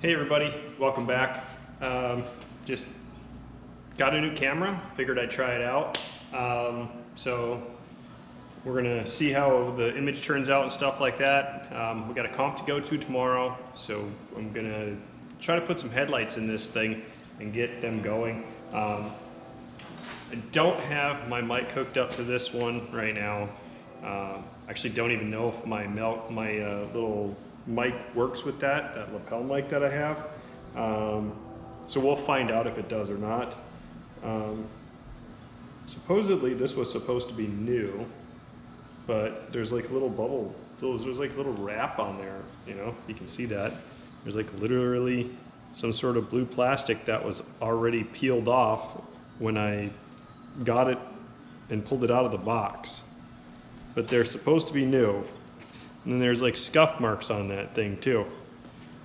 Hey everybody, welcome back. Just got a new camera, figured I'd try it out. So we're gonna see how the image turns out and stuff like that. We got a comp to go to tomorrow, so I'm gonna try to put some headlights in this thing and get them going. I don't have my mic hooked up to this one right now. Actually don't even know if my little mic works with that lapel mic that I have. So we'll find out if it does or not. Supposedly this was supposed to be new, but there's like a little bubble, there's like a little wrap on there, you know, you can see that. There's like literally some sort of blue plastic that was already peeled off when I got it and pulled it out of the box. But they're supposed to be new. And then there's like scuff marks on that thing too.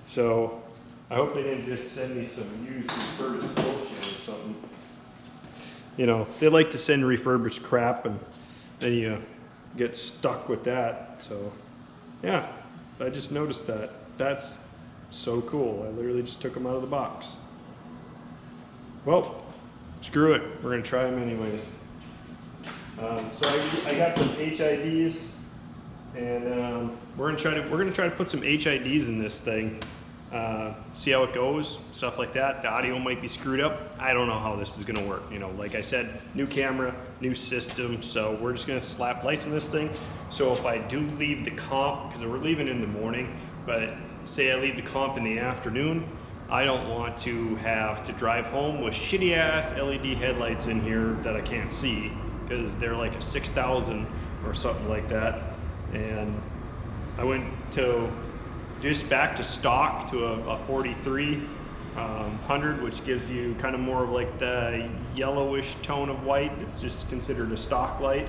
So I hope they didn't just send me some used refurbished bullshit or something. You know, they like to send refurbished crap and then you get stuck with that. So yeah, I just noticed that. That's so cool. I literally just took them out of the box. Well, screw it. We're gonna try them anyways. So I got some HIDs. And we're gonna try to put some HIDs in this thing, see how it goes, stuff like that. The audio might be screwed up. I don't know how this is gonna work. You know, like I said, new camera, new system. So we're just gonna slap lights in this thing. So if I do leave the comp, because we're leaving in the morning, but say I leave the comp in the afternoon, I don't want to have to drive home with shitty ass LED headlights in here that I can't see, because they're like a 6,000 or something like that. And I went to just back to stock to a 4300, which gives you kind of more of like the yellowish tone of white. It's just considered a stock light.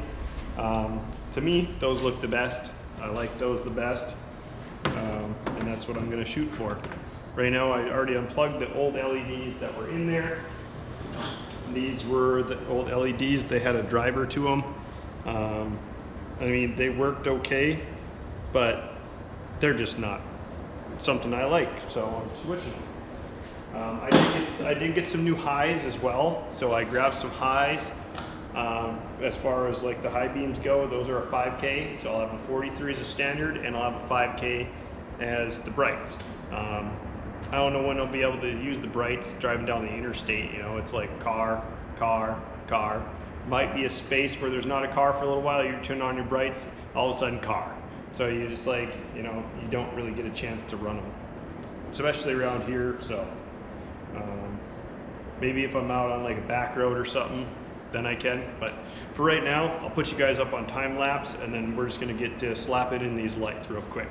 To me, those look the best. I like those the best, and that's what I'm going to shoot for. Right now, I already unplugged the old LEDs that were in there. These were the old LEDs. They had a driver to them. I mean, they worked okay, but they're just not something I like, so I'm switching them. I did get some new highs as well, so I grabbed some highs. As far as like the high beams go, those are a 5K, so I'll have a 43 as a standard, and I'll have a 5K as the brights. I don't know when I'll be able to use the brights driving down the interstate. You know, it's like car, car, car. Might be a space where there's not a car for a little while, you turn on your brights, all of a sudden car. So you just like, you know, you don't really get a chance to run them, especially around here. So maybe if I'm out on like a back road or something, then I can. But for right now, I'll put you guys up on time lapse, and then we're just gonna get to slap it in these lights real quick.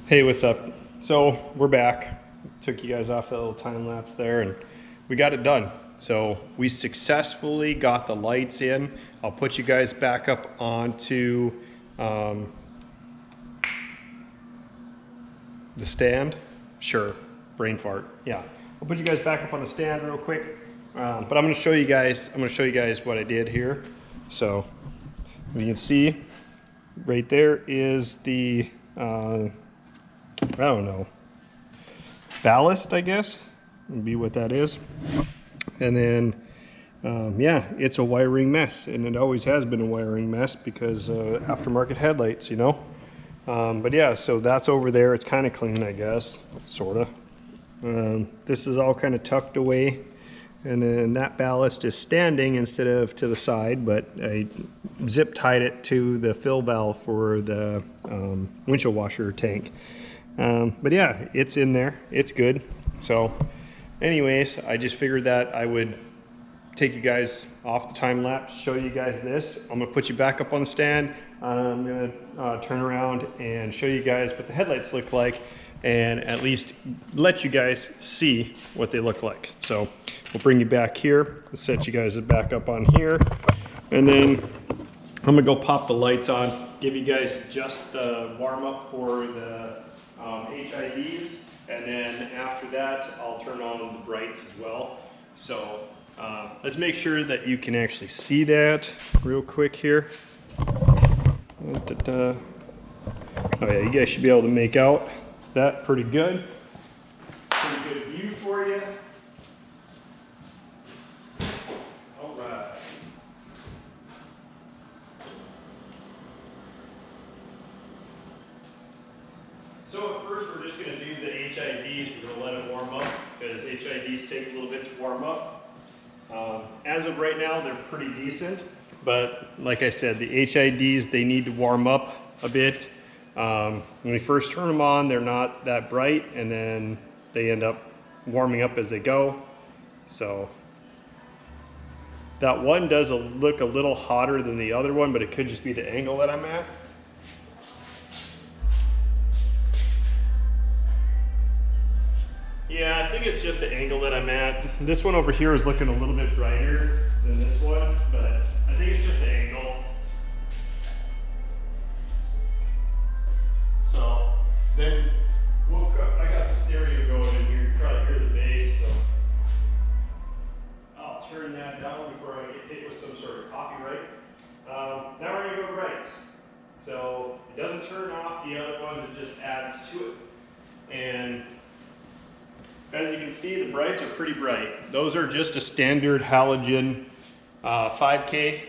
Hey, what's up? So we're back. Took you guys off that little time lapse there and we got it done. So we successfully got the lights in. I'll put you guys back up onto the stand. Sure, brain fart. Yeah, I'll put you guys back up on the stand real quick. But I'm gonna show you guys what I did here. So you can see right there is the I don't know, ballast, I guess, would be what that is. And then, yeah, it's a wiring mess, and it always has been a wiring mess because aftermarket headlights, you know. But yeah, so that's over there. It's kind of clean, I guess, sort of. This is all kind of tucked away, and then that ballast is standing instead of to the side, but I zip tied it to the fill valve for the windshield washer tank. But yeah, it's in there, it's good. So anyways, I just figured that I would take you guys off the time lapse, show you guys this. I'm gonna put you back up on the stand. I'm gonna turn around and show you guys what the headlights look like and at least let you guys see what they look like. So we'll bring you back here, let's set you guys back up on here, and then I'm gonna go pop the lights on, give you guys just the warm up for the HIDs, and then after that I'll turn on the brights as well. So let's make sure that you can actually see that real quick here. Oh yeah, you guys should be able to make out that pretty good. Pretty good view for you. All right. So at first we're just going to do the HIDs. We're going to let them warm up because HIDs take a little bit to warm up. As of right now, they're pretty decent, but like I said, the HIDs, they need to warm up a bit. When we first turn them on, they're not that bright, and then they end up warming up as they go. So that one does look a little hotter than the other one, but it could just be the angle that I'm at. Yeah, I think it's just the angle that I'm at. This one over here is looking a little bit brighter than this one, but I think it's just the angle. So then I got the stereo going in here. You can probably hear the bass, so I'll turn that down before I get hit with some sort of copyright. Now we're gonna go brights. So it doesn't turn off the other ones, it just adds to it. And as you can see, the brights are pretty bright. Those are just a standard halogen 5K,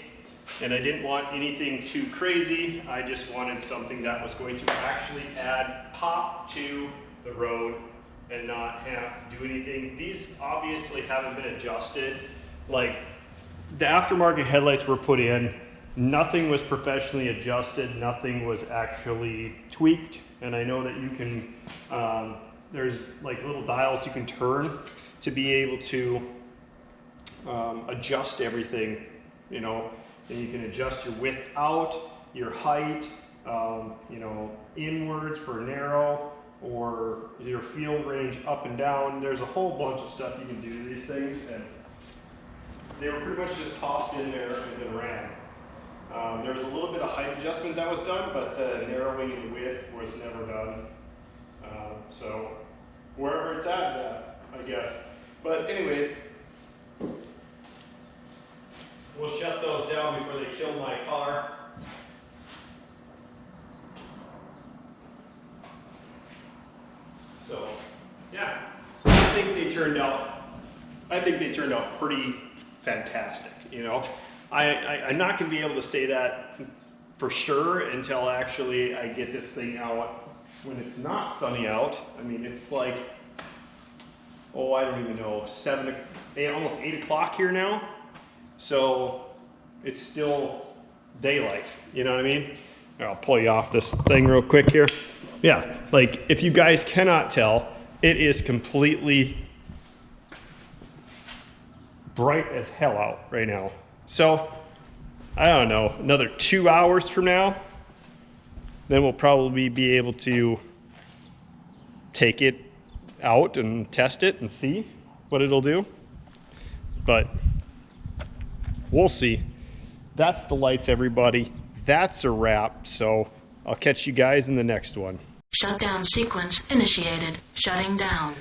and I didn't want anything too crazy. I just wanted something that was going to actually add pop to the road and not have to do anything. These obviously haven't been adjusted. Like, the aftermarket headlights were put in, nothing was professionally adjusted, nothing was actually tweaked, and I know that you can there's like little dials you can turn to be able to adjust everything, you know, and you can adjust your width out, your height, you know, inwards for narrow, or your field range up and down. There's a whole bunch of stuff you can do to these things, and they were pretty much just tossed in there and then ran. There was a little bit of height adjustment that was done, but the narrowing and width was never done. So wherever it's at, I guess. But anyways, we'll shut those down before they kill my car. So yeah, I think they turned out pretty fantastic, you know. I'm not gonna be able to say that for sure until actually I get this thing out when it's not sunny out. I mean, it's like, oh, I don't even know, almost 8 o'clock here now. So it's still daylight, you know what I mean? Here, I'll pull you off this thing real quick here. Yeah, like if you guys cannot tell, it is completely bright as hell out right now. So, I don't know, another 2 hours from now, then we'll probably be able to take it out and test it and see what it'll do. But we'll see. That's the lights, everybody. That's a wrap. So I'll catch you guys in the next one. Shutdown sequence initiated. Shutting down.